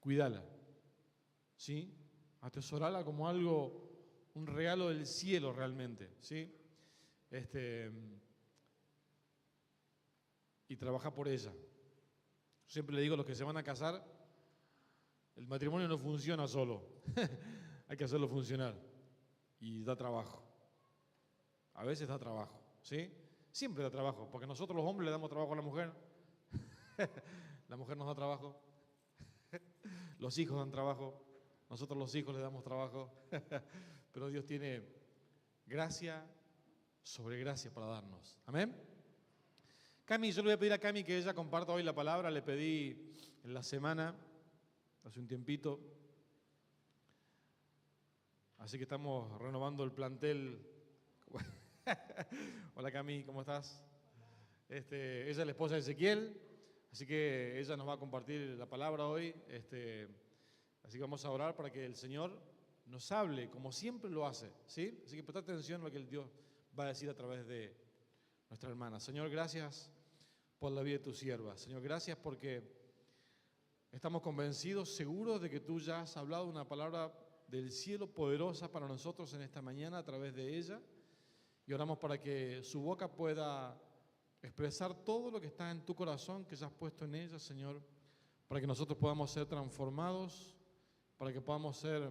cuídala, ¿sí? Atesorala como algo, un regalo del cielo realmente, ¿sí? Y trabaja por ella. Siempre le digo a los que se van a casar, el matrimonio no funciona solo, hay que hacerlo funcionar y da trabajo. A veces da trabajo, ¿sí? Siempre da trabajo, porque nosotros los hombres le damos trabajo a la mujer, la mujer nos da trabajo, los hijos dan trabajo, nosotros los hijos le damos trabajo, pero Dios tiene gracia sobre gracia para darnos. Amén. Cami, yo le voy a pedir a Cami que ella comparta hoy la palabra, le pedí en la semana, hace un tiempito, así que estamos renovando el plantel. Hola Cami, ¿cómo estás? Ella es la esposa de Ezequiel, así que ella nos va a compartir la palabra hoy, así que vamos a orar para que el Señor nos hable como siempre lo hace, ¿sí? Así que presta atención a lo que el Dios va a decir a través de nuestra hermana. Señor, gracias por la vida de tu sierva. Señor, gracias porque estamos convencidos, seguros de que tú ya has hablado una palabra del cielo poderosa para nosotros en esta mañana a través de ella. Y oramos para que su boca pueda expresar todo lo que está en tu corazón, que ya has puesto en ella, Señor, para que nosotros podamos ser transformados, para que podamos ser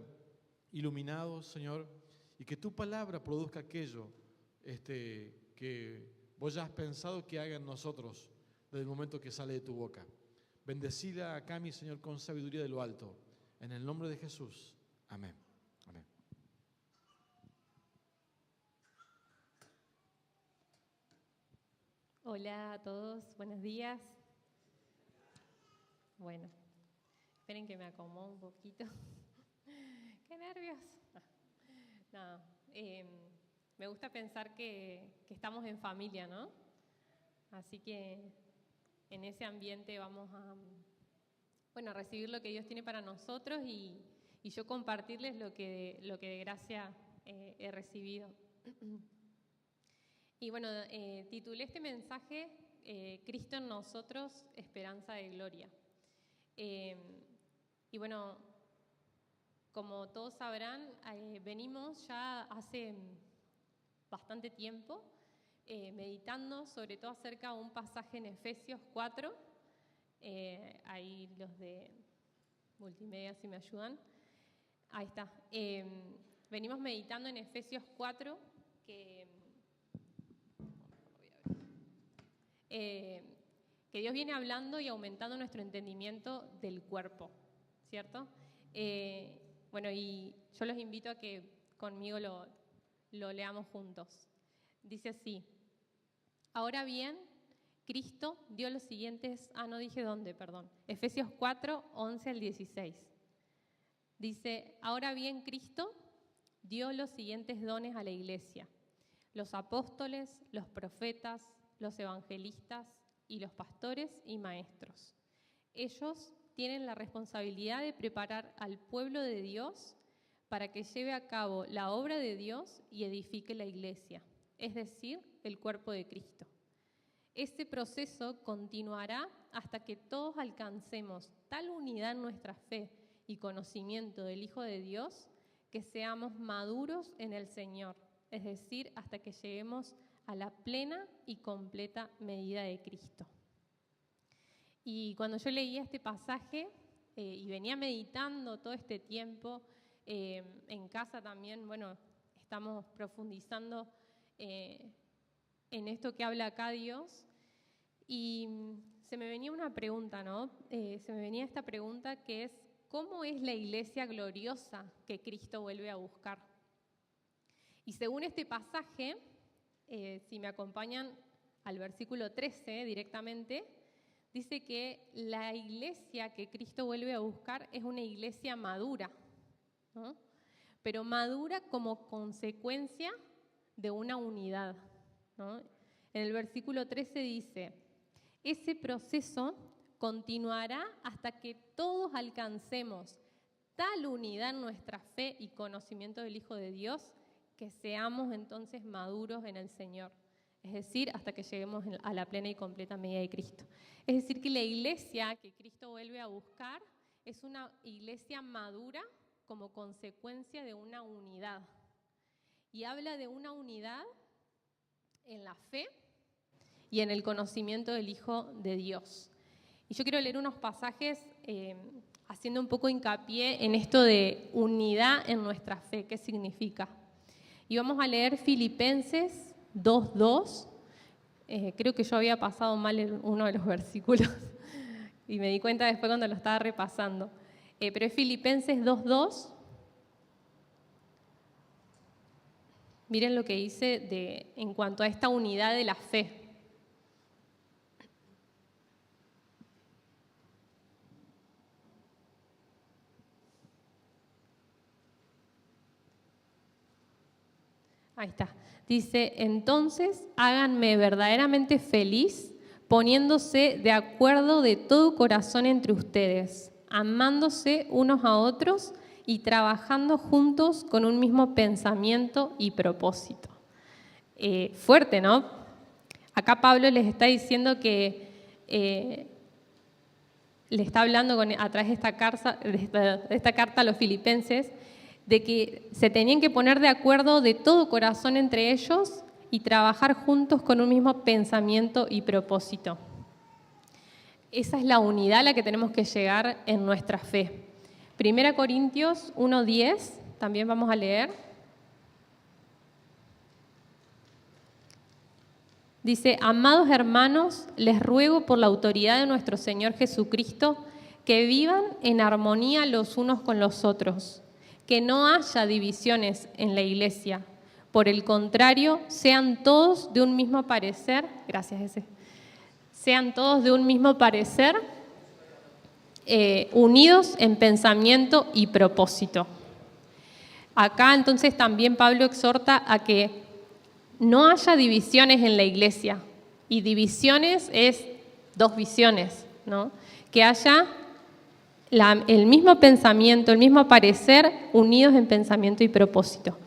iluminados, Señor, y que tu palabra produzca aquello que vos ya has pensado que haga en nosotros desde el momento que sale de tu boca. Bendecila a Cami, Señor, con sabiduría de lo alto. En el nombre de Jesús. Amén. Amén. Hola a todos, buenos días. Bueno, esperen que me acomodo un poquito. ¡Qué nervios! No, me gusta pensar que estamos en familia, ¿no? Así que en ese ambiente vamos a recibir lo que Dios tiene para nosotros y yo compartirles lo que de gracia he recibido. Y bueno, titulé este mensaje, Cristo en nosotros, esperanza de gloria. Y bueno, como todos sabrán, venimos ya hace bastante tiempo meditando sobre todo acerca de un pasaje en Efesios 4. Ahí los de multimedia, si me ayudan. Ahí está. Venimos meditando en Efesios 4, que Dios viene hablando y aumentando nuestro entendimiento del cuerpo, ¿cierto? Bueno, y yo los invito a que conmigo lo leamos juntos. Dice así: ahora bien, Cristo dio los siguientes... no dije dónde, perdón. Efesios 4, 11 al 16. Dice: ahora bien, Cristo dio los siguientes dones a la iglesia: los apóstoles, los profetas, los evangelistas y los pastores y maestros. Ellos tienen la responsabilidad de preparar al pueblo de Dios para que lleve a cabo la obra de Dios y edifique la iglesia, es decir, el cuerpo de Cristo. Este proceso continuará hasta que todos alcancemos tal unidad en nuestra fe y conocimiento del Hijo de Dios que seamos maduros en el Señor, es decir, hasta que lleguemos a la plena y completa medida de Cristo. Y cuando yo leía este pasaje y venía meditando todo este tiempo, en casa también, bueno, estamos profundizando en esto que habla acá Dios, y se me venía una pregunta, ¿no? Se me venía esta pregunta que es: ¿cómo es la iglesia gloriosa que Cristo vuelve a buscar? Y según este pasaje, si me acompañan al versículo 13 directamente, dice que la iglesia que Cristo vuelve a buscar es una iglesia madura, ¿no? Pero madura como consecuencia de una unidad, ¿no? En el versículo 13 dice: ese proceso continuará hasta que todos alcancemos tal unidad en nuestra fe y conocimiento del Hijo de Dios que seamos entonces maduros en el Señor. Es decir, hasta que lleguemos a la plena y completa medida de Cristo. Es decir, que la iglesia que Cristo vuelve a buscar es una iglesia madura como consecuencia de una unidad. Y habla de una unidad en la fe y en el conocimiento del Hijo de Dios. Y yo quiero leer unos pasajes haciendo un poco hincapié en esto de unidad en nuestra fe, ¿qué significa? Y vamos a leer Filipenses 2:2. Creo que yo había pasado mal uno de los versículos y me di cuenta después cuando lo estaba repasando. Pero es Filipenses 2:2. Miren lo que dice en cuanto a esta unidad de la fe. Ahí está. Dice, entonces háganme verdaderamente feliz poniéndose de acuerdo de todo corazón entre ustedes, amándose unos a otros y trabajando juntos con un mismo pensamiento y propósito. Fuerte, ¿no? Acá Pablo les está diciendo que le está hablando a través de esta carta a los filipenses de que se tenían que poner de acuerdo de todo corazón entre ellos y trabajar juntos con un mismo pensamiento y propósito. Esa es la unidad a la que tenemos que llegar en nuestra fe. 1 Corintios 1:10, también vamos a leer. Dice, amados hermanos, les ruego por la autoridad de nuestro Señor Jesucristo que vivan en armonía los unos con los otros, que no haya divisiones en la iglesia. Por el contrario, sean todos de un mismo parecer. Gracias, ese. Sean todos de un mismo parecer, unidos en pensamiento y propósito. Acá entonces también Pablo exhorta a que no haya divisiones en la iglesia. Y divisiones es dos visiones, ¿no? Que haya el mismo pensamiento, el mismo parecer, unidos en pensamiento y propósito.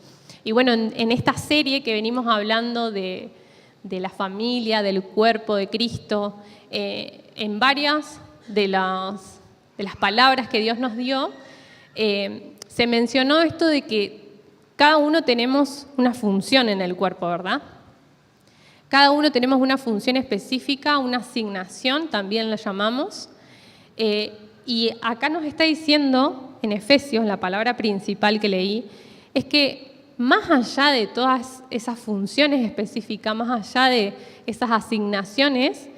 Y bueno, en esta serie que venimos hablando de la familia, del cuerpo de Cristo, en varias de las palabras que Dios nos dio, se mencionó esto de que cada uno tenemos una función en el cuerpo, ¿verdad? Cada uno tenemos una función específica, una asignación, también la llamamos. Y acá nos está diciendo, en Efesios, la palabra principal que leí, es que más allá de todas esas funciones específicas, más allá de esas asignaciones,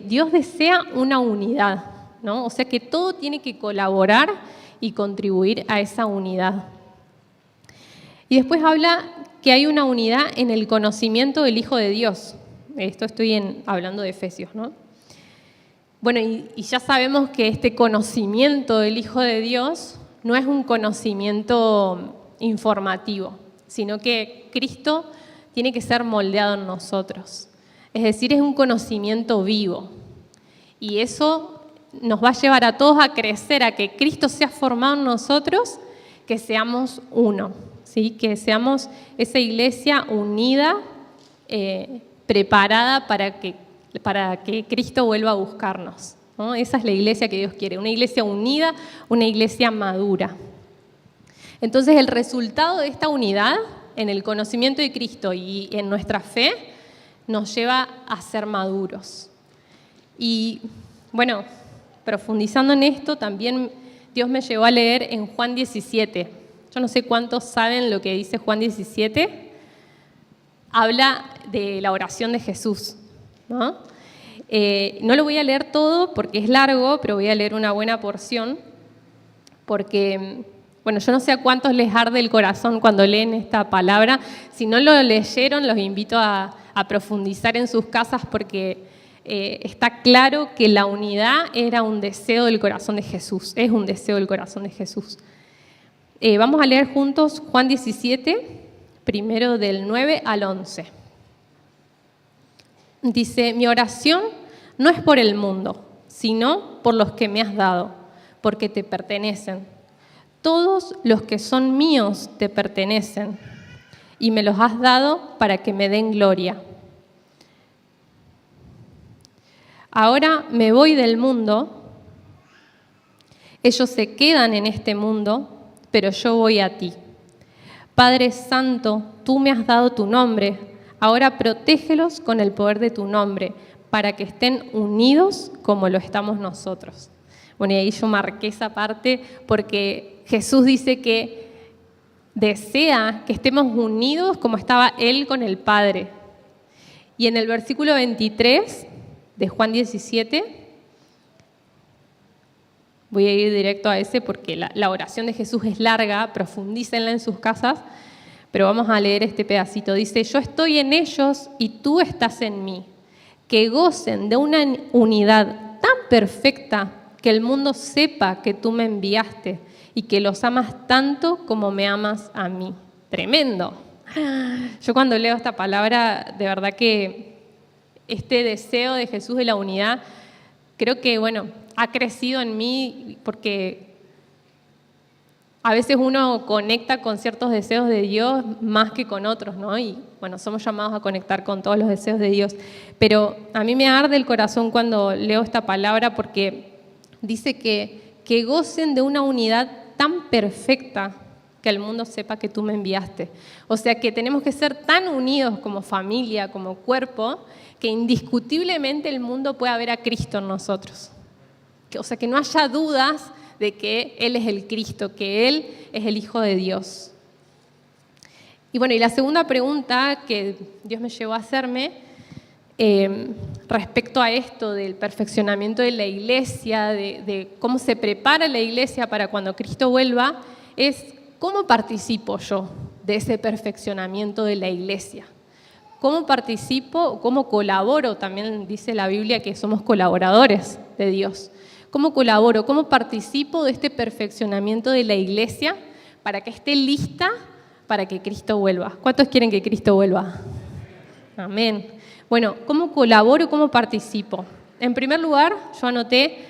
Dios desea una unidad, ¿no? O sea que todo tiene que colaborar y contribuir a esa unidad. Y después habla que hay una unidad en el conocimiento del Hijo de Dios. Esto estoy hablando de Efesios, ¿no? Bueno, y ya sabemos que este conocimiento del Hijo de Dios no es un conocimiento informativo, sino que Cristo tiene que ser moldeado en nosotros. Es decir, es un conocimiento vivo. Y eso nos va a llevar a todos a crecer, a que Cristo sea formado en nosotros, que seamos uno, ¿sí? Que seamos esa iglesia unida, preparada para que Cristo vuelva a buscarnos, ¿no? Esa es la iglesia que Dios quiere, una iglesia unida, una iglesia madura. Entonces, el resultado de esta unidad en el conocimiento de Cristo y en nuestra fe nos lleva a ser maduros. Y bueno, profundizando en esto, también Dios me llevó a leer en Juan 17. Yo no sé cuántos saben lo que dice Juan 17. Habla de la oración de Jesús, ¿no? No lo voy a leer todo porque es largo, pero voy a leer una buena porción, porque, bueno, yo no sé a cuántos les arde el corazón cuando leen esta palabra. Si no lo leyeron, los invito a profundizar en sus casas, porque está claro que la unidad era un deseo del corazón de Jesús, es un deseo del corazón de Jesús. Vamos a leer juntos Juan 17, primero del 9 al 11. Dice, mi oración no es por el mundo, sino por los que me has dado, porque te pertenecen. Todos los que son míos te pertenecen, y me los has dado para que me den gloria. Ahora me voy del mundo, Ellos se quedan en este mundo, pero yo voy a ti. Padre Santo, tú me has dado tu nombre. Ahora protégelos con el poder de tu nombre, para que estén unidos como lo estamos nosotros. Bueno, y ahí yo marqué esa parte porque Jesús dice que desea que estemos unidos como estaba Él con el Padre. Y en el versículo 23 de Juan 17, voy a ir directo a ese porque la oración de Jesús es larga, profundícenla en sus casas, pero vamos a leer este pedacito. Dice, yo estoy en ellos y tú estás en mí. Que gocen de una unidad tan perfecta que el mundo sepa que tú me enviaste y que los amas tanto como me amas a mí. Tremendo. Yo cuando leo esta palabra, de verdad que este deseo de Jesús de la unidad, creo que, ha crecido en mí porque a veces uno conecta con ciertos deseos de Dios más que con otros, ¿no? Y somos llamados a conectar con todos los deseos de Dios. Pero a mí me arde el corazón cuando leo esta palabra porque dice que gocen de una unidad tan perfecta que el mundo sepa que tú me enviaste. O sea que tenemos que ser tan unidos como familia, como cuerpo, que indiscutiblemente el mundo pueda ver a Cristo en nosotros. O sea que no haya dudas de que Él es el Cristo, que Él es el Hijo de Dios. Y la segunda pregunta que Dios me llevó a hacerme respecto a esto del perfeccionamiento de la iglesia, de cómo se prepara la iglesia para cuando Cristo vuelva, es ¿cómo participo yo de ese perfeccionamiento de la iglesia? ¿Cómo participo, cómo colaboro? También dice la Biblia que somos colaboradores de Dios. ¿Cómo colaboro? ¿Cómo participo de este perfeccionamiento de la iglesia para que esté lista para que Cristo vuelva? ¿Cuántos quieren que Cristo vuelva? Amén. ¿Cómo colaboro? ¿Cómo participo? En primer lugar, yo anoté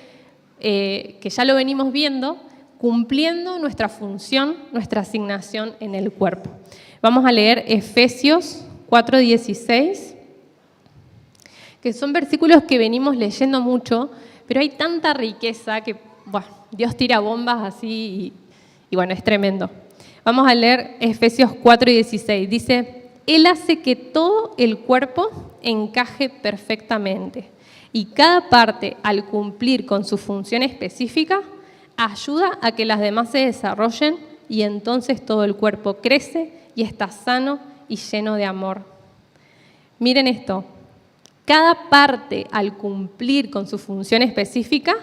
que ya lo venimos viendo, cumpliendo nuestra función, nuestra asignación en el cuerpo. Vamos a leer Efesios 4:16, que son versículos que venimos leyendo mucho, pero hay tanta riqueza que Dios tira bombas así y es tremendo. Vamos a leer Efesios 4:16. Dice, Él hace que todo el cuerpo encaje perfectamente y cada parte, al cumplir con su función específica, ayuda a que las demás se desarrollen y entonces todo el cuerpo crece y está sano y lleno de amor. Miren esto. Cada parte, al cumplir con su función específica,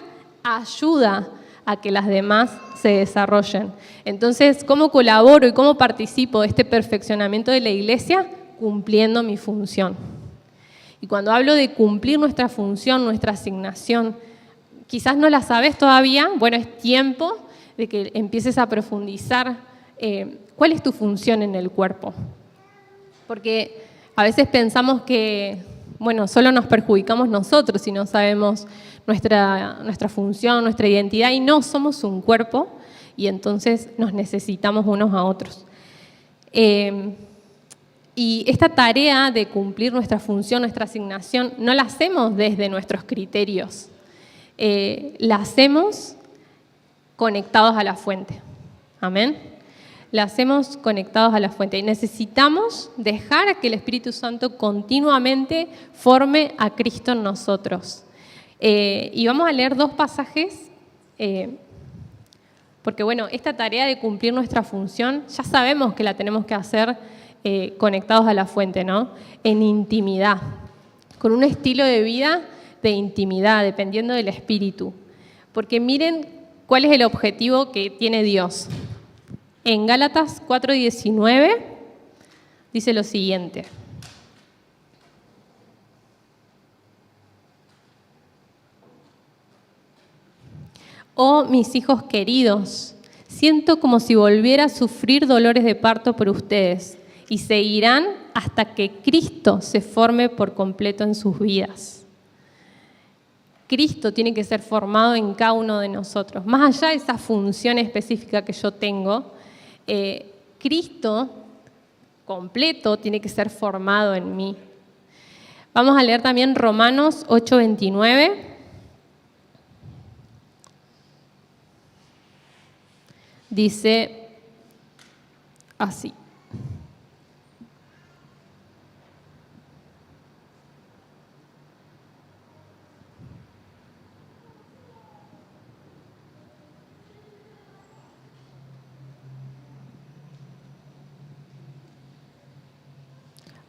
ayuda a que las demás se desarrollen. Entonces, ¿cómo colaboro y cómo participo de este perfeccionamiento de la iglesia? Cumpliendo mi función. Y cuando hablo de cumplir nuestra función, nuestra asignación, quizás no la sabes todavía, es tiempo de que empieces a profundizar cuál es tu función en el cuerpo. Porque a veces pensamos que solo nos perjudicamos nosotros si no sabemos nuestra función, nuestra identidad, y no, somos un cuerpo y entonces nos necesitamos unos a otros. Y esta tarea de cumplir nuestra función, nuestra asignación, no la hacemos desde nuestros criterios, la hacemos conectados a la fuente. Amén. La hacemos conectados a la fuente y necesitamos dejar a que el Espíritu Santo continuamente forme a Cristo en nosotros. Y vamos a leer dos pasajes, porque esta tarea de cumplir nuestra función ya sabemos que la tenemos que hacer conectados a la fuente, ¿no? En intimidad, con un estilo de vida de intimidad, dependiendo del Espíritu. Porque miren cuál es el objetivo que tiene Dios. En Gálatas 4:19 dice lo siguiente. Oh, mis hijos queridos, siento como si volviera a sufrir dolores de parto por ustedes y seguirán hasta que Cristo se forme por completo en sus vidas. Cristo tiene que ser formado en cada uno de nosotros. Más allá de esa función específica que yo tengo, Cristo completo tiene que ser formado en mí. Vamos a leer también Romanos 8:29. Dice así.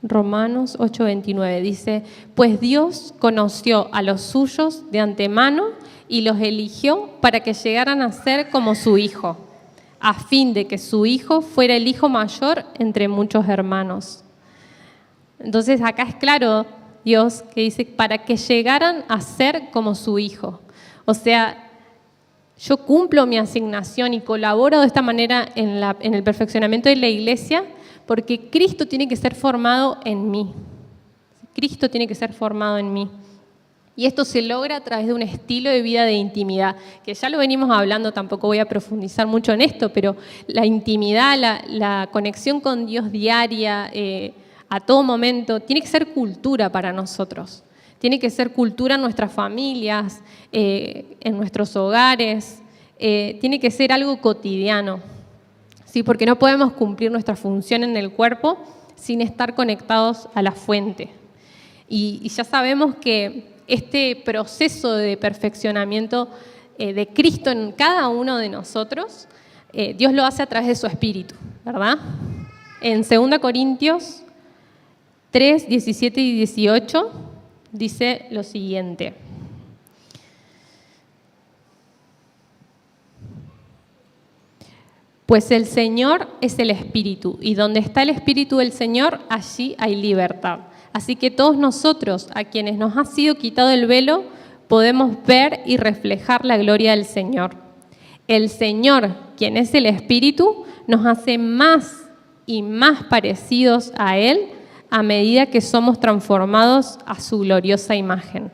Romanos 8:29 dice, pues Dios conoció a los suyos de antemano y los eligió para que llegaran a ser como su Hijo, a fin de que su Hijo fuera el hijo mayor entre muchos hermanos. Entonces acá es claro Dios que dice, para que llegaran a ser como su Hijo. O sea, yo cumplo mi asignación y colaboro de esta manera en el perfeccionamiento de la iglesia, porque Cristo tiene que ser formado en mí. Cristo tiene que ser formado en mí. Y esto se logra a través de un estilo de vida de intimidad, que ya lo venimos hablando, tampoco voy a profundizar mucho en esto, pero la intimidad, la conexión con Dios diaria, a todo momento, tiene que ser cultura para nosotros. Tiene que ser cultura en nuestras familias, en nuestros hogares, tiene que ser algo cotidiano. ¿Sí? Porque no podemos cumplir nuestra función en el cuerpo sin estar conectados a la fuente. Y ya sabemos que este proceso de perfeccionamiento de Cristo en cada uno de nosotros, Dios lo hace a través de su Espíritu, ¿verdad? En 2 Corintios 3, 17 y 18 dice lo siguiente. Pues el Señor es el Espíritu, y donde está el Espíritu del Señor, allí hay libertad. Así que todos nosotros, a quienes nos ha sido quitado el velo, podemos ver y reflejar la gloria del Señor. El Señor, quien es el Espíritu, nos hace más y más parecidos a Él a medida que somos transformados a su gloriosa imagen.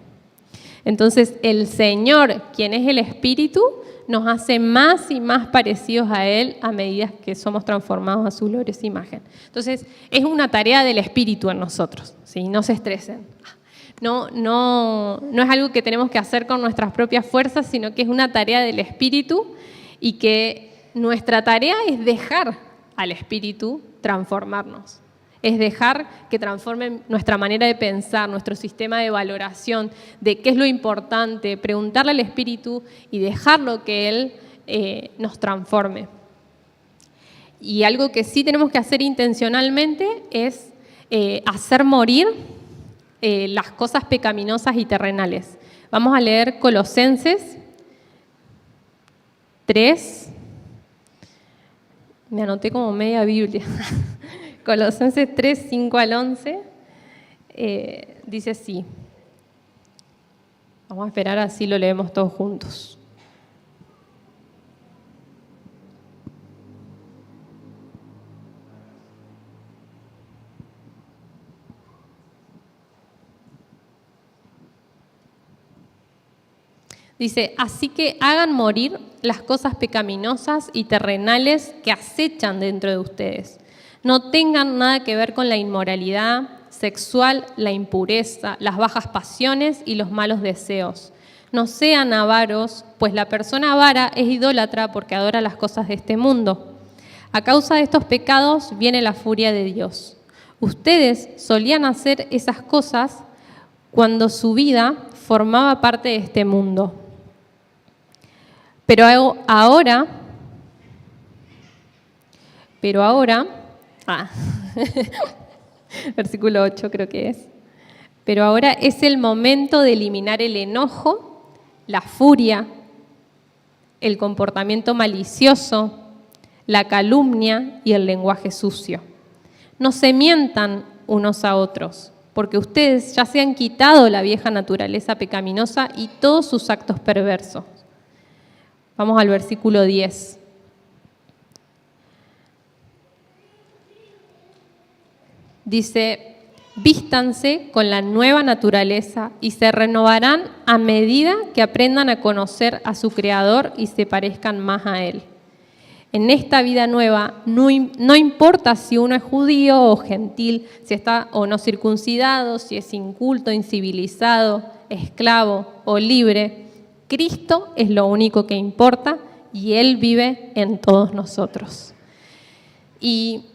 Entonces, el Señor, quien es el Espíritu, nos hace más y más parecidos a Él a medida que somos transformados a su gloriosa imagen. Entonces, es una tarea del Espíritu en nosotros, ¿sí? No se estresen. No es algo que tenemos que hacer con nuestras propias fuerzas, sino que es una tarea del Espíritu y que nuestra tarea es dejar al Espíritu transformarnos. Es dejar que transforme nuestra manera de pensar, nuestro sistema de valoración, de qué es lo importante, preguntarle al Espíritu y dejarlo que Él nos transforme. Y algo que sí tenemos que hacer intencionalmente es hacer morir las cosas pecaminosas y terrenales. Vamos a leer Colosenses 3. Me anoté como media Biblia. Colosenses 3, 5 al 11, dice así. Vamos a esperar, así lo leemos todos juntos. Dice, así que hagan morir las cosas pecaminosas y terrenales que acechan dentro de ustedes. No tengan nada que ver con la inmoralidad sexual, la impureza, las bajas pasiones y los malos deseos. No sean avaros, pues la persona avara es idólatra porque adora las cosas de este mundo. A causa de estos pecados viene la furia de Dios. Ustedes solían hacer esas cosas cuando su vida formaba parte de este mundo. Pero ahora, versículo 8 creo que es. Pero ahora es el momento de eliminar el enojo, la furia, el comportamiento malicioso, la calumnia y el lenguaje sucio. No se mientan unos a otros, porque ustedes ya se han quitado la vieja naturaleza pecaminosa y todos sus actos perversos. Vamos al versículo 10. Dice, vístanse con la nueva naturaleza y se renovarán a medida que aprendan a conocer a su Creador y se parezcan más a Él. En esta vida nueva, no importa si uno es judío o gentil, si está o no circuncidado, si es inculto, incivilizado, esclavo o libre, Cristo es lo único que importa y Él vive en todos nosotros. Y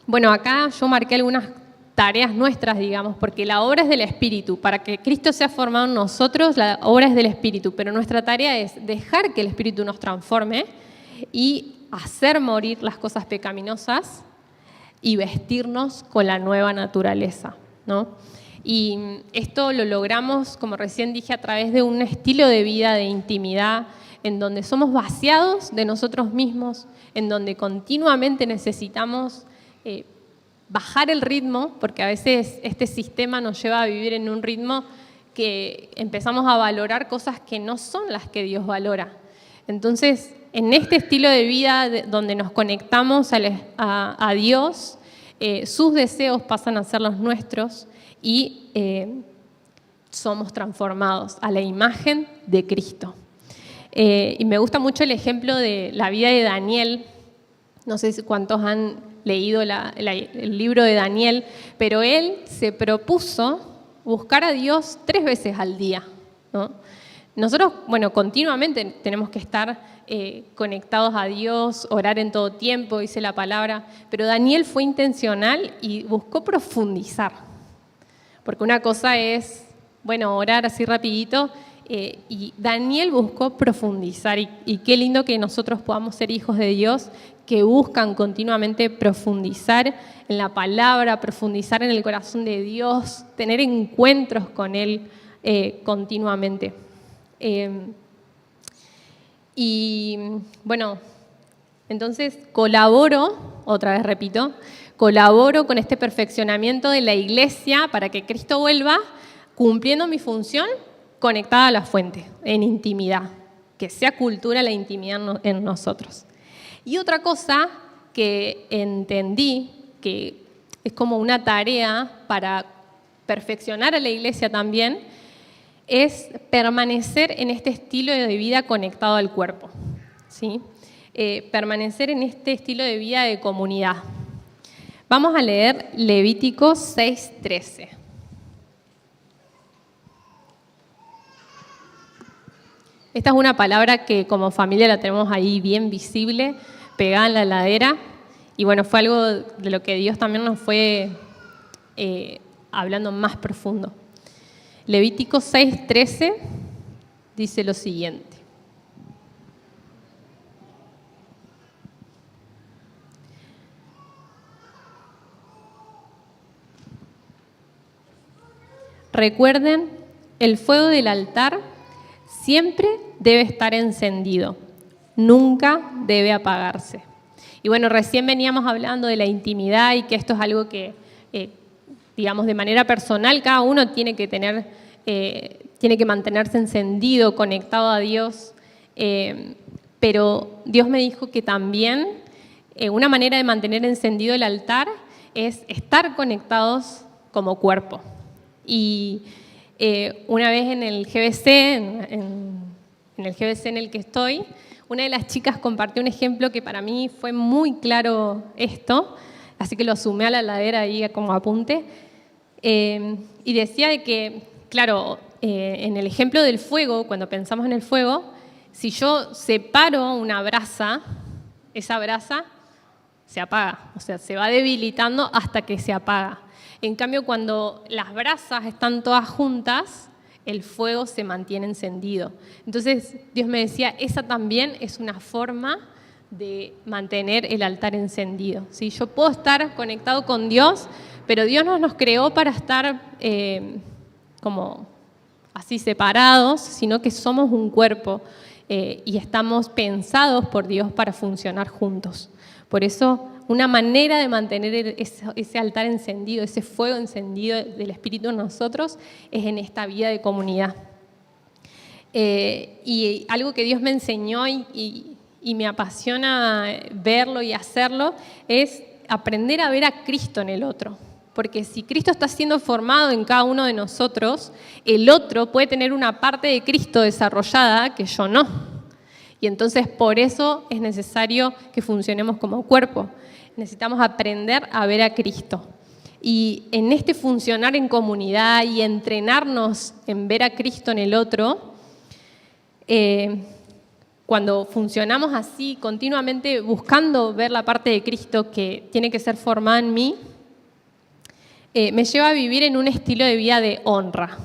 bueno, acá yo marqué algunas tareas nuestras, digamos, porque la obra es del Espíritu. Para que Cristo sea formado en nosotros, la obra es del Espíritu, pero nuestra tarea es dejar que el Espíritu nos transforme y hacer morir las cosas pecaminosas y vestirnos con la nueva naturaleza, ¿no? Y esto lo logramos, como recién dije, a través de un estilo de vida de intimidad, en donde somos vaciados de nosotros mismos, en donde continuamente necesitamos bajar el ritmo, porque a veces este sistema nos lleva a vivir en un ritmo que empezamos a valorar cosas que no son las que Dios valora. Entonces, en este estilo de vida donde nos conectamos a Dios, sus deseos pasan a ser los nuestros y somos transformados a la imagen de Cristo. Y me gusta mucho el ejemplo de la vida de Daniel. No sé cuántos han leído el libro de Daniel, pero él se propuso buscar a Dios 3 veces al día, ¿no? Nosotros, bueno, continuamente tenemos que estar conectados a Dios, orar en todo tiempo, dice la palabra, pero Daniel fue intencional y buscó profundizar. Porque una cosa es, bueno, orar así rapidito, y Daniel buscó profundizar, y qué lindo que nosotros podamos ser hijos de Dios que buscan continuamente profundizar en la palabra, profundizar en el corazón de Dios, tener encuentros con Él continuamente. Y bueno, entonces colaboro, otra vez repito, colaboro con este perfeccionamiento de la iglesia para que Cristo vuelva, cumpliendo mi función conectada a la fuente, en intimidad, que sea cultura la intimidad en nosotros. Y otra cosa que entendí, que es como una tarea para perfeccionar a la iglesia también, es permanecer en este estilo de vida conectado al cuerpo, ¿sí? Permanecer en este estilo de vida de comunidad. Vamos a leer Levítico 6:13. Esta es una palabra que como familia la tenemos ahí bien visible, pegada en la heladera. Y bueno, fue algo de lo que Dios también nos fue hablando más profundo. Levítico 6:13 dice lo siguiente. Recuerden, el fuego del altar siempre debe estar encendido, nunca debe apagarse. Y bueno, recién veníamos hablando de la intimidad y que esto es algo que, digamos, de manera personal, cada uno tiene que mantenerse encendido, conectado a Dios. Pero Dios me dijo que también una manera de mantener encendido el altar es estar conectados como cuerpo. Y una vez en el GBC, en el GBC en el que estoy, una de las chicas compartió un ejemplo que para mí fue muy claro esto, así que lo sumé a la heladera ahí como apunte, y decía de que, claro, en el ejemplo del fuego, cuando pensamos en el fuego, si yo separo una brasa, esa brasa se apaga, o sea, se va debilitando hasta que se apaga. En cambio, cuando las brasas están todas juntas, el fuego se mantiene encendido. Entonces, Dios me decía, esa también es una forma de mantener el altar encendido. ¿Sí? Yo puedo estar conectado con Dios, pero Dios no nos creó para estar como así separados, sino que somos un cuerpo y estamos pensados por Dios para funcionar juntos. Por eso, una manera de mantener ese altar encendido, ese fuego encendido del Espíritu en nosotros, es en esta vida de comunidad. Y algo que Dios me enseñó y me apasiona verlo y hacerlo, es aprender a ver a Cristo en el otro. Porque si Cristo está siendo formado en cada uno de nosotros, el otro puede tener una parte de Cristo desarrollada que yo no. Y entonces por eso es necesario que funcionemos como cuerpo. Necesitamos aprender a ver a Cristo. Y en este funcionar en comunidad y entrenarnos en ver a Cristo en el otro, cuando funcionamos así, continuamente buscando ver la parte de Cristo que tiene que ser formada en mí, me lleva a vivir en un estilo de vida de honra.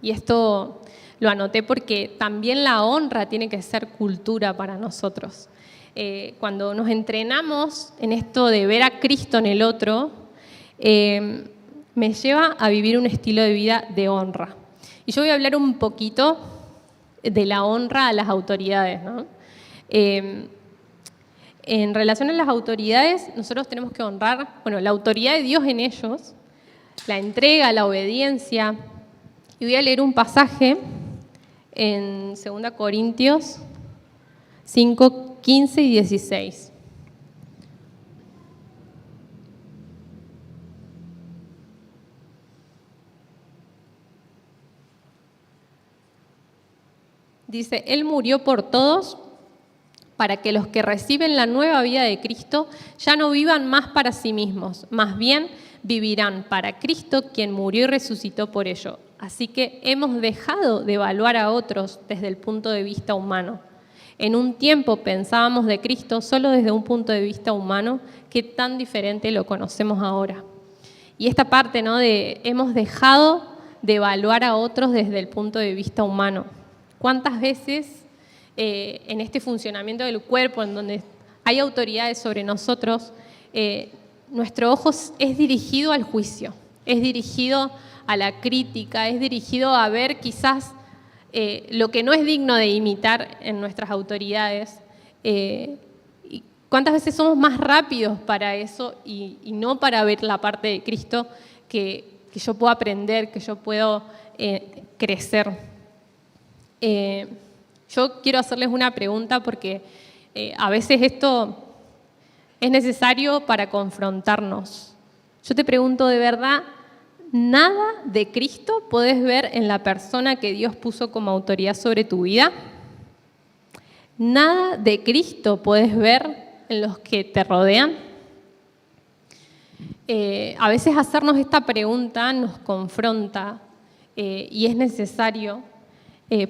Y esto lo anoté porque también la honra tiene que ser cultura para nosotros. Cuando nos entrenamos en esto de ver a Cristo en el otro, me lleva a vivir un estilo de vida de honra. Y yo voy a hablar un poquito de la honra a las autoridades, ¿no? En relación a las autoridades, nosotros tenemos que honrar, la autoridad de Dios en ellos, la entrega, la obediencia. Y voy a leer un pasaje en 2 Corintios 5, 15 y 16. Dice, Él murió por todos para que los que reciben la nueva vida de Cristo ya no vivan más para sí mismos, más bien vivirán para Cristo, quien murió y resucitó por ello. Así que hemos dejado de evaluar a otros desde el punto de vista humano. En un tiempo pensábamos de Cristo solo desde un punto de vista humano, que tan diferente lo conocemos ahora. Y esta parte, ¿no?, de hemos dejado de evaluar a otros desde el punto de vista humano. ¿Cuántas veces en este funcionamiento del cuerpo, en donde hay autoridades sobre nosotros, nuestro ojo es dirigido al juicio, es dirigido a la crítica, es dirigido a ver quizás lo que no es digno de imitar en nuestras autoridades? Y ¿cuántas veces somos más rápidos para eso y no para ver la parte de Cristo que yo puedo aprender, que yo puedo crecer? Yo quiero hacerles una pregunta porque a veces esto es necesario para confrontarnos. Yo te pregunto, ¿de verdad nada de Cristo podés ver en la persona que Dios puso como autoridad sobre tu vida? ¿Nada de Cristo podés ver en los que te rodean? A veces hacernos esta pregunta nos confronta y es necesario.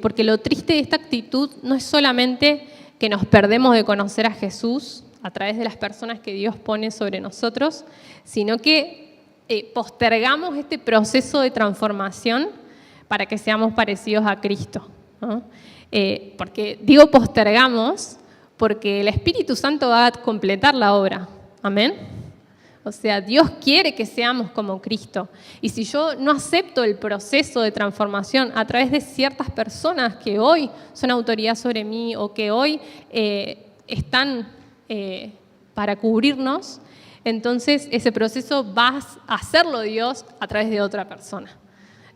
Porque lo triste de esta actitud no es solamente que nos perdemos de conocer a Jesús a través de las personas que Dios pone sobre nosotros, sino que postergamos este proceso de transformación para que seamos parecidos a Cristo, ¿no? Porque digo postergamos porque el Espíritu Santo va a completar la obra. Amén. O sea, Dios quiere que seamos como Cristo. Y si yo no acepto el proceso de transformación a través de ciertas personas que hoy son autoridad sobre mí o que hoy están para cubrirnos, entonces ese proceso va a hacerlo Dios a través de otra persona.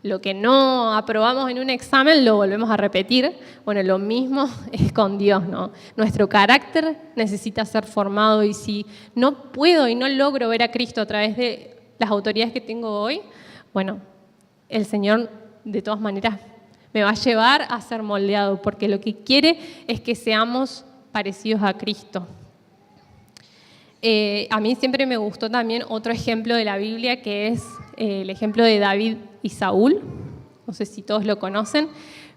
Lo que no aprobamos en un examen lo volvemos a repetir. Bueno, lo mismo es con Dios, ¿no? Nuestro carácter necesita ser formado y si no puedo y no logro ver a Cristo a través de las autoridades que tengo hoy, bueno, el Señor de todas maneras me va a llevar a ser moldeado porque lo que quiere es que seamos parecidos a Cristo. A mí siempre me gustó también otro ejemplo de la Biblia que es el ejemplo de David y Saúl. No sé si todos lo conocen,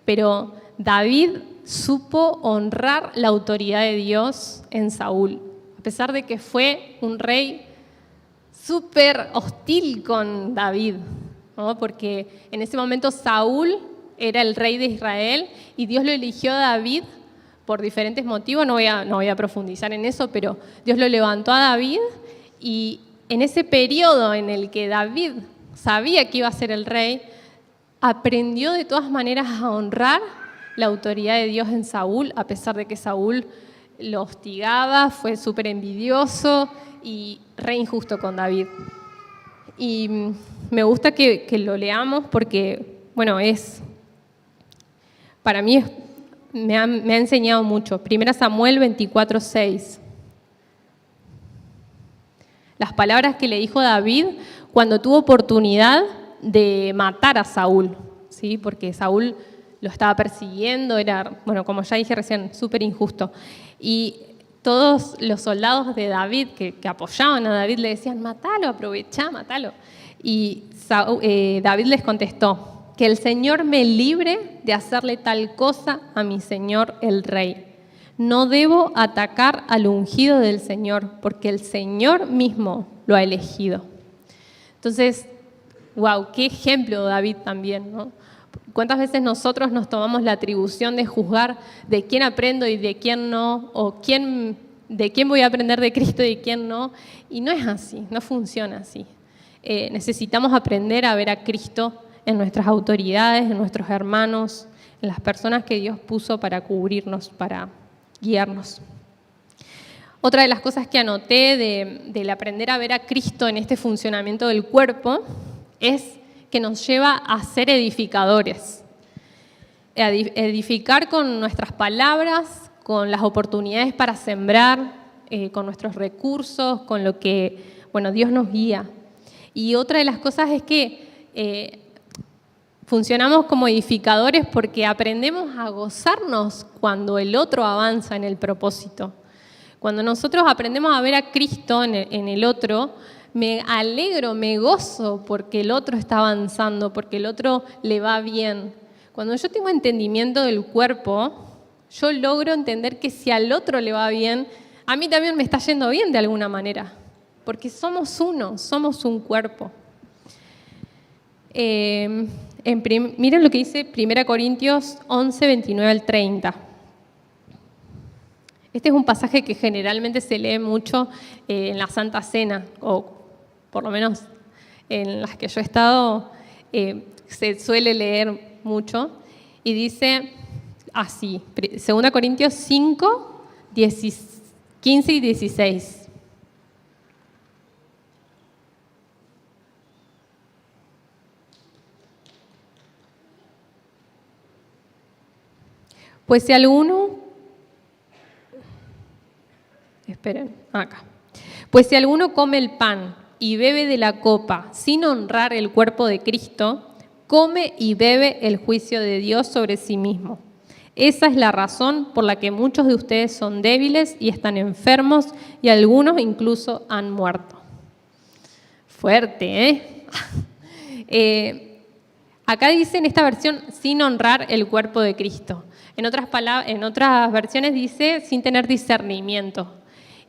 pero David supo honrar la autoridad de Dios en Saúl, a pesar de que fue un rey súper hostil con David, ¿no? Porque en ese momento Saúl era el rey de Israel y Dios lo eligió a David por diferentes motivos, no voy a profundizar en eso, pero Dios lo levantó a David y en ese periodo en el que David sabía que iba a ser el rey, aprendió de todas maneras a honrar la autoridad de Dios en Saúl, a pesar de que Saúl lo hostigaba, fue súper envidioso y re injusto con David. Y me gusta que lo leamos porque, bueno, para mí me ha enseñado mucho. 1 Samuel 24:6. Las palabras que le dijo David cuando tuvo oportunidad de matar a Saúl, ¿sí? Porque Saúl lo estaba persiguiendo, era, bueno, como ya dije recién, súper injusto. Y todos los soldados de David que apoyaban a David le decían, matalo, aprovechá, matalo. Y David les contestó, que el Señor me libre de hacerle tal cosa a mi Señor el Rey. No debo atacar al ungido del Señor, porque el Señor mismo lo ha elegido. Entonces, wow, qué ejemplo David también, ¿no? ¿Cuántas veces nosotros nos tomamos la atribución de juzgar de quién aprendo y de quién no, o de quién voy a aprender de Cristo y de quién no? Y no es así, no funciona así. Necesitamos aprender a ver a Cristo en nuestras autoridades, en nuestros hermanos, en las personas que Dios puso para cubrirnos, para guiarnos. Otra de las cosas que anoté del aprender a ver a Cristo en este funcionamiento del cuerpo es que nos lleva a ser edificadores. Edificar con nuestras palabras, con las oportunidades para sembrar, con nuestros recursos, con lo que, Dios nos guía. Y otra de las cosas es que funcionamos como edificadores porque aprendemos a gozarnos cuando el otro avanza en el propósito. Cuando nosotros aprendemos a ver a Cristo en el otro, me alegro, me gozo porque el otro está avanzando, porque el otro le va bien. Cuando yo tengo entendimiento del cuerpo, yo logro entender que si al otro le va bien, a mí también me está yendo bien de alguna manera, porque somos uno, somos un cuerpo. Miren lo que dice 1 Corintios 11, 29 al 30. Este es un pasaje que generalmente se lee mucho en la Santa Cena, o por lo menos en las que yo he estado, se suele leer mucho, y dice así, 2 Corintios 5, 15 y 16. Pues si alguno come el pan y bebe de la copa sin honrar el cuerpo de Cristo, come y bebe el juicio de Dios sobre sí mismo. Esa es la razón por la que muchos de ustedes son débiles y están enfermos y algunos incluso han muerto. Fuerte, ¿eh? Acá dice en esta versión sin honrar el cuerpo de Cristo. En otras versiones dice sin tener discernimiento.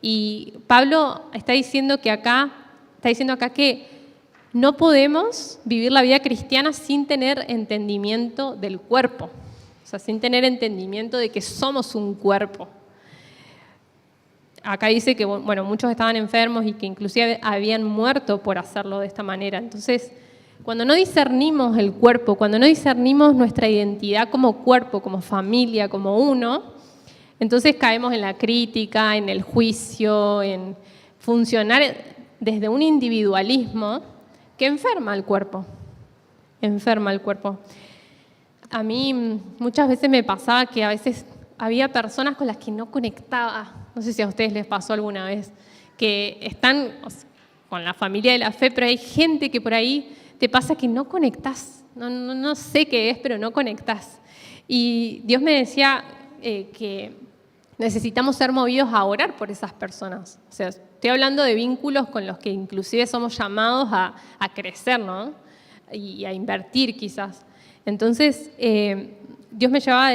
Y Pablo está diciendo acá que no podemos vivir la vida cristiana sin tener entendimiento del cuerpo, o sea, sin tener entendimiento de que somos un cuerpo. Acá dice que muchos estaban enfermos y que inclusive habían muerto por hacerlo de esta manera. Entonces, cuando no discernimos el cuerpo, cuando no discernimos nuestra identidad como cuerpo, como familia, como uno, entonces caemos en la crítica, en el juicio, en funcionar desde un individualismo que enferma al cuerpo. A mí muchas veces me pasaba que a veces había personas con las que no conectaba. No sé si a ustedes les pasó alguna vez, que están con la familia de la fe, pero hay gente que por ahí te pasa que no conectás. No sé qué es, pero no conectás. Y Dios me decía que necesitamos ser movidos a orar por esas personas. O sea, estoy hablando de vínculos con los que inclusive somos llamados a crecer, ¿no? Y a invertir quizás. Entonces, Dios me llevaba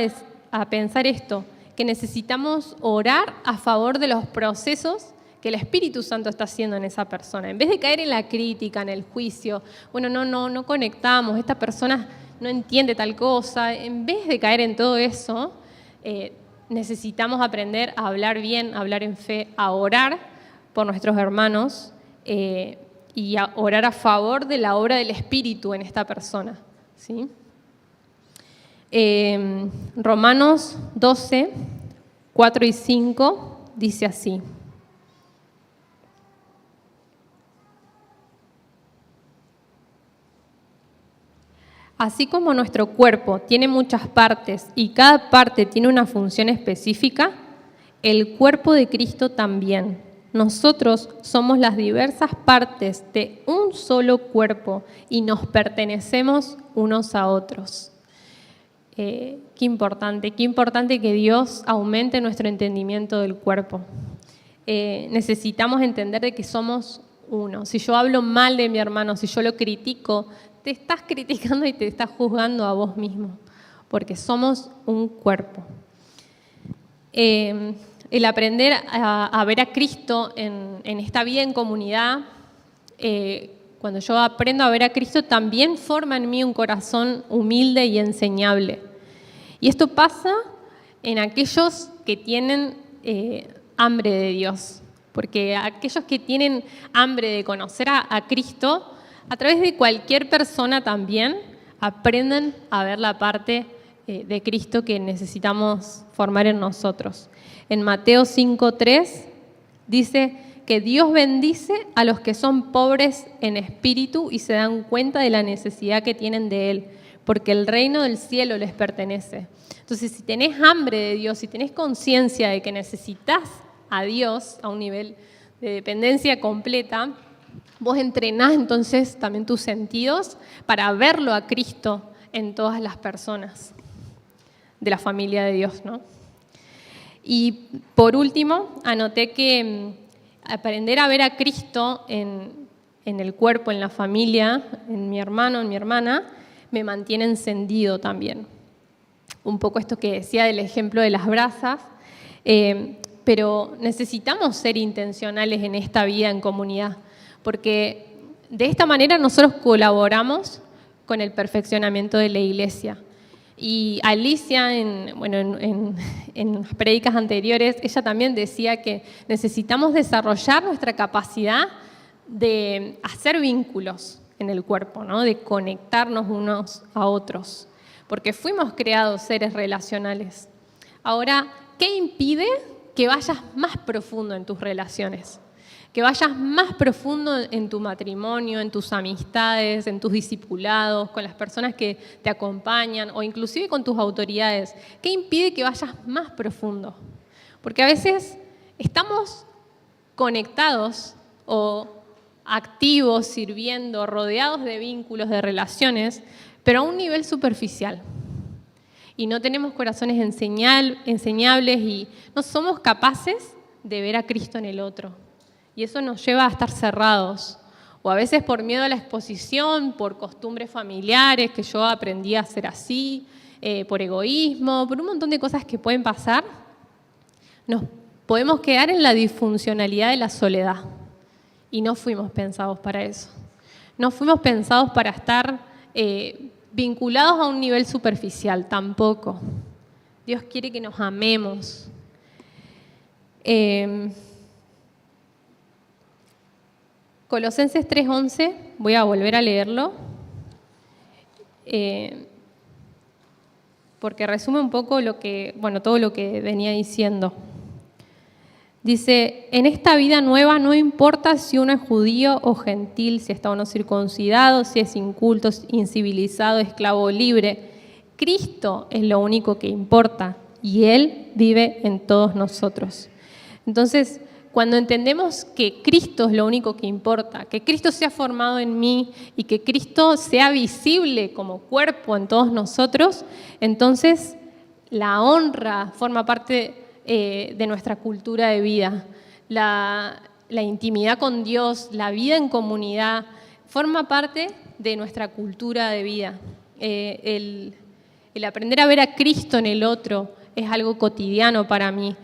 a pensar esto, que necesitamos orar a favor de los procesos que el Espíritu Santo está haciendo en esa persona. En vez de caer en la crítica, en el juicio, no conectamos, esta persona no entiende tal cosa. En vez de caer en todo eso, necesitamos aprender a hablar bien, a hablar en fe, a orar por nuestros hermanos y a orar a favor de la obra del Espíritu en esta persona, ¿sí? Romanos 12, 4 y 5 dice así. Así como nuestro cuerpo tiene muchas partes y cada parte tiene una función específica, el cuerpo de Cristo también. Nosotros somos las diversas partes de un solo cuerpo y nos pertenecemos unos a otros. Qué importante que Dios aumente nuestro entendimiento del cuerpo. Necesitamos entender de que somos uno. Si yo hablo mal de mi hermano, si yo lo critico, te estás criticando y te estás juzgando a vos mismo, porque somos un cuerpo. El aprender a ver a Cristo en esta vida en comunidad, cuando yo aprendo a ver a Cristo, también forma en mí un corazón humilde y enseñable. Y esto pasa en aquellos que tienen hambre de Dios, porque aquellos que tienen hambre de conocer a Cristo, a través de cualquier persona también aprenden a ver la parte de Cristo que necesitamos formar en nosotros. En Mateo 5:3 dice que Dios bendice a los que son pobres en espíritu y se dan cuenta de la necesidad que tienen de Él, porque el reino del cielo les pertenece. Entonces, si tenés hambre de Dios, si tenés conciencia de que necesitas a Dios a un nivel de dependencia completa, vos entrenás entonces también tus sentidos para verlo a Cristo en todas las personas de la familia de Dios, ¿no? Y por último, anoté que aprender a ver a Cristo en el cuerpo, en la familia, en mi hermano, en mi hermana, me mantiene encendido también. Un poco esto que decía del ejemplo de las brasas, pero necesitamos ser intencionales en esta vida en comunidad, porque de esta manera nosotros colaboramos con el perfeccionamiento de la iglesia. Y Alicia, en las prédicas anteriores, ella también decía que necesitamos desarrollar nuestra capacidad de hacer vínculos en el cuerpo, ¿no? De conectarnos unos a otros, porque fuimos creados seres relacionales. Ahora, ¿qué impide que vayas más profundo en tus relaciones? Que vayas más profundo en tu matrimonio, en tus amistades, en tus discipulados, con las personas que te acompañan o inclusive con tus autoridades. ¿Qué impide que vayas más profundo? Porque a veces estamos conectados o activos, sirviendo, rodeados de vínculos, de relaciones, pero a un nivel superficial. Y no tenemos corazones enseñables y no somos capaces de ver a Cristo en el otro. Y eso nos lleva a estar cerrados, o a veces por miedo a la exposición, por costumbres familiares, que yo aprendí a hacer así, por egoísmo, por un montón de cosas que pueden pasar, nos podemos quedar en la disfuncionalidad de la soledad. Y no fuimos pensados para eso. No fuimos pensados para estar vinculados a un nivel superficial, tampoco. Dios quiere que nos amemos. Colosenses 3:11, voy a volver a leerlo, porque resume un poco todo lo que venía diciendo. Dice, en esta vida nueva no importa si uno es judío o gentil, si está o no circuncidado, si es inculto, incivilizado, esclavo o libre. Cristo es lo único que importa y Él vive en todos nosotros. Entonces, cuando entendemos que Cristo es lo único que importa, que Cristo sea formado en mí y que Cristo sea visible como cuerpo en todos nosotros, entonces la honra forma parte de nuestra cultura de vida. La intimidad con Dios, la vida en comunidad, forma parte de nuestra cultura de vida. El aprender a ver a Cristo en el otro es algo cotidiano para mí.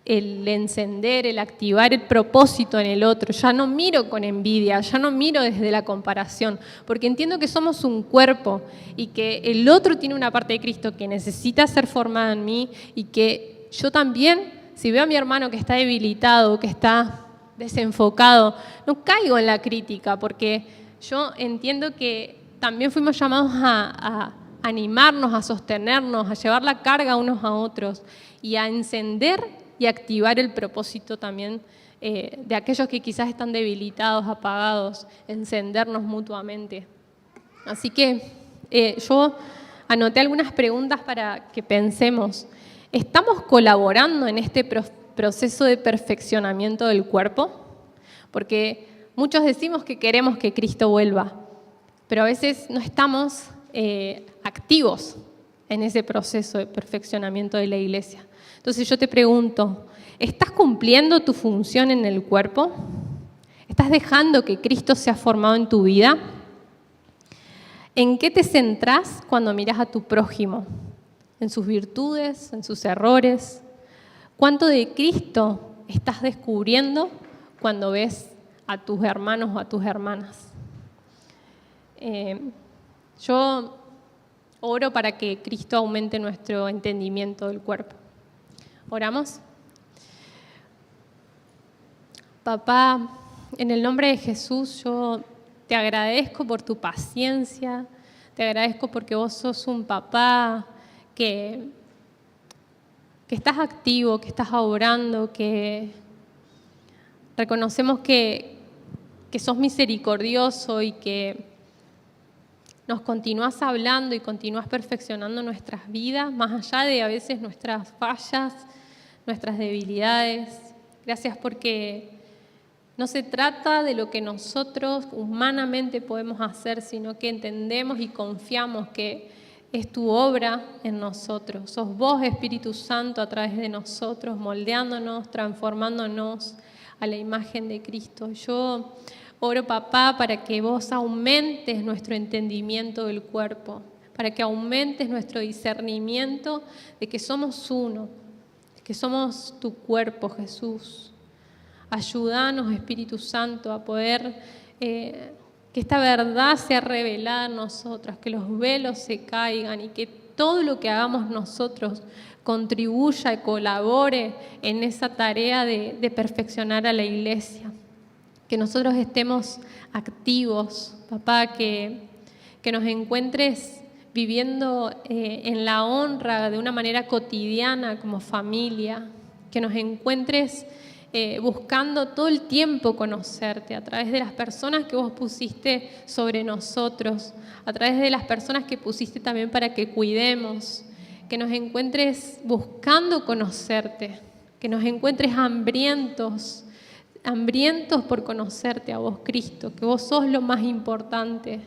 El encender, el activar el propósito en el otro. Ya no miro con envidia, ya no miro desde la comparación, porque entiendo que somos un cuerpo y que el otro tiene una parte de Cristo que necesita ser formada en mí y que yo también, si veo a mi hermano que está debilitado, que está desenfocado, no caigo en la crítica, porque yo entiendo que también fuimos llamados a animarnos, a sostenernos, a llevar la carga unos a otros y a encender y activar el propósito también de aquellos que quizás están debilitados, apagados, encendernos mutuamente. Así que yo anoté algunas preguntas para que pensemos. ¿Estamos colaborando en este proceso de perfeccionamiento del cuerpo? Porque muchos decimos que queremos que Cristo vuelva, pero a veces no estamos activos en ese proceso de perfeccionamiento de la iglesia. Entonces yo te pregunto, ¿estás cumpliendo tu función en el cuerpo? ¿Estás dejando que Cristo sea formado en tu vida? ¿En qué te centrás cuando miras a tu prójimo? en sus virtudes, en sus errores. ¿Cuánto de Cristo estás descubriendo cuando ves a tus hermanos o a tus hermanas? Yo oro para que Cristo aumente nuestro entendimiento del cuerpo. ¿Oramos? Papá, en el nombre de Jesús, yo te agradezco por tu paciencia, te agradezco porque vos sos un papá que estás activo, que estás obrando, que reconocemos que sos misericordioso y que nos continúas hablando y continúas perfeccionando nuestras vidas, más allá de a veces nuestras fallas, nuestras debilidades. Gracias porque no se trata de lo que nosotros humanamente podemos hacer, sino que entendemos y confiamos que es tu obra en nosotros. Sos vos, Espíritu Santo, a través de nosotros, moldeándonos, transformándonos a la imagen de Cristo. Yo oro, papá, para que vos aumentes nuestro entendimiento del cuerpo, para que aumentes nuestro discernimiento de que somos uno, de que somos tu cuerpo, Jesús. Ayúdanos, Espíritu Santo, a poder que esta verdad sea revelada en nosotros, que los velos se caigan y que todo lo que hagamos nosotros contribuya y colabore en esa tarea de perfeccionar a la iglesia. Que nosotros estemos activos, papá, que nos encuentres viviendo en la honra de una manera cotidiana como familia, que nos encuentres buscando todo el tiempo conocerte a través de las personas que vos pusiste sobre nosotros, a través de las personas que pusiste también para que cuidemos, que nos encuentres buscando conocerte, que nos encuentres hambrientos por conocerte a vos, Cristo, que vos sos lo más importante.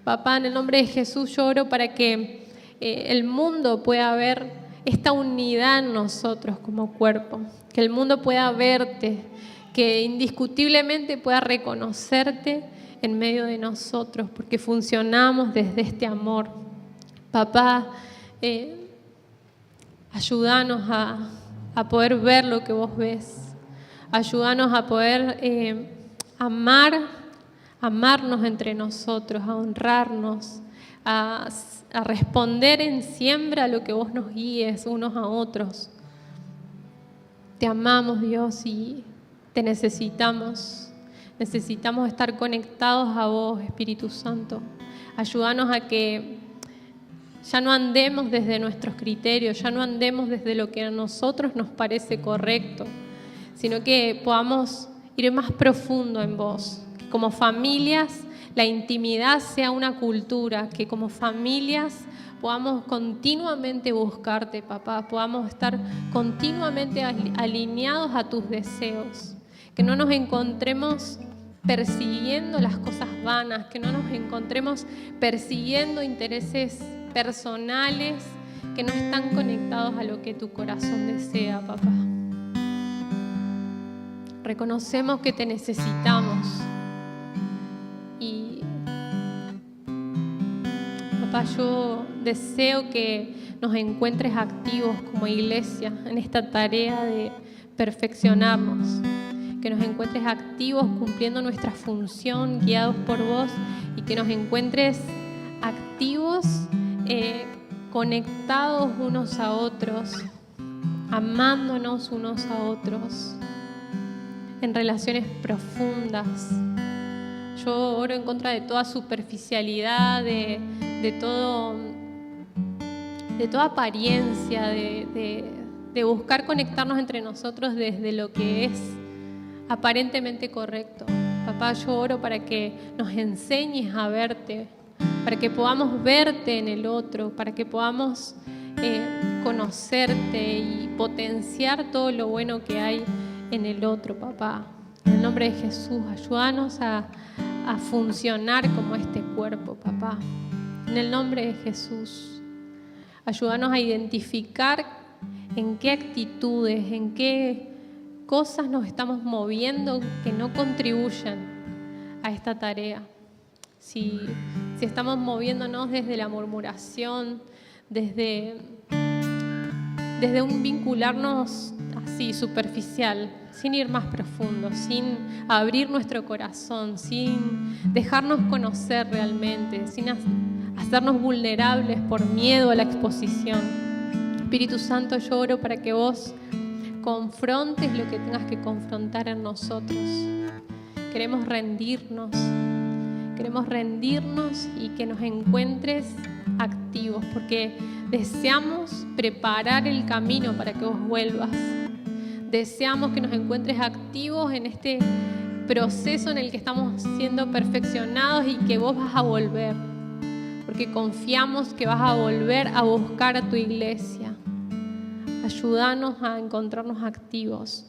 Papá, en el nombre de Jesús yo oro para que el mundo pueda ver esta unidad en nosotros como cuerpo, que el mundo pueda verte, que indiscutiblemente pueda reconocerte en medio de nosotros, porque funcionamos desde este amor. Papá, ayúdanos a poder ver lo que vos ves. Ayúdanos a poder amarnos entre nosotros, a honrarnos, a responder en siembra a lo que vos nos guíes unos a otros. Te amamos, Dios, y te necesitamos. Necesitamos estar conectados a vos, Espíritu Santo. Ayúdanos a que ya no andemos desde nuestros criterios, ya no andemos desde lo que a nosotros nos parece correcto, sino que podamos ir más profundo en vos, que como familias la intimidad sea una cultura, que como familias podamos continuamente buscarte, papá, podamos estar continuamente alineados a tus deseos, que no nos encontremos persiguiendo las cosas vanas, que no nos encontremos persiguiendo intereses personales que no están conectados a lo que tu corazón desea, papá. Reconocemos que te necesitamos y papá, yo deseo que nos encuentres activos como iglesia en esta tarea de perfeccionarnos, que nos encuentres activos cumpliendo nuestra función, guiados por vos, y que nos encuentres activos, conectados unos a otros, amándonos unos a otros, en relaciones profundas. Yo oro en contra de toda superficialidad, de toda apariencia, de buscar conectarnos entre nosotros desde lo que es aparentemente correcto. Papá, yo oro para que nos enseñes a verte, para que podamos verte en el otro, para que podamos conocerte y potenciar todo lo bueno que hay en el otro, papá. En el nombre de Jesús, ayúdanos a funcionar como este cuerpo, papá. En el nombre de Jesús, ayúdanos a identificar en qué actitudes, en qué cosas nos estamos moviendo que no contribuyen a esta tarea. Si estamos moviéndonos desde la murmuración, desde desde un vincularnos así, superficial, sin ir más profundo, sin abrir nuestro corazón, sin dejarnos conocer realmente, sin hacernos vulnerables por miedo a la exposición. Espíritu Santo, yo oro para que vos confrontes lo que tengas que confrontar en nosotros. Queremos rendirnos y que nos encuentres activos, porque deseamos preparar el camino para que vos vuelvas. Deseamos que nos encuentres activos en este proceso en el que estamos siendo perfeccionados y que vos vas a volver, porque confiamos que vas a volver a buscar a tu iglesia. Ayúdanos a encontrarnos activos.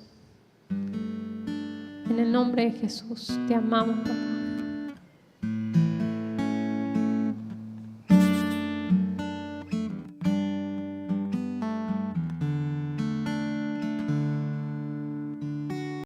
En el nombre de Jesús, te amamos, papá.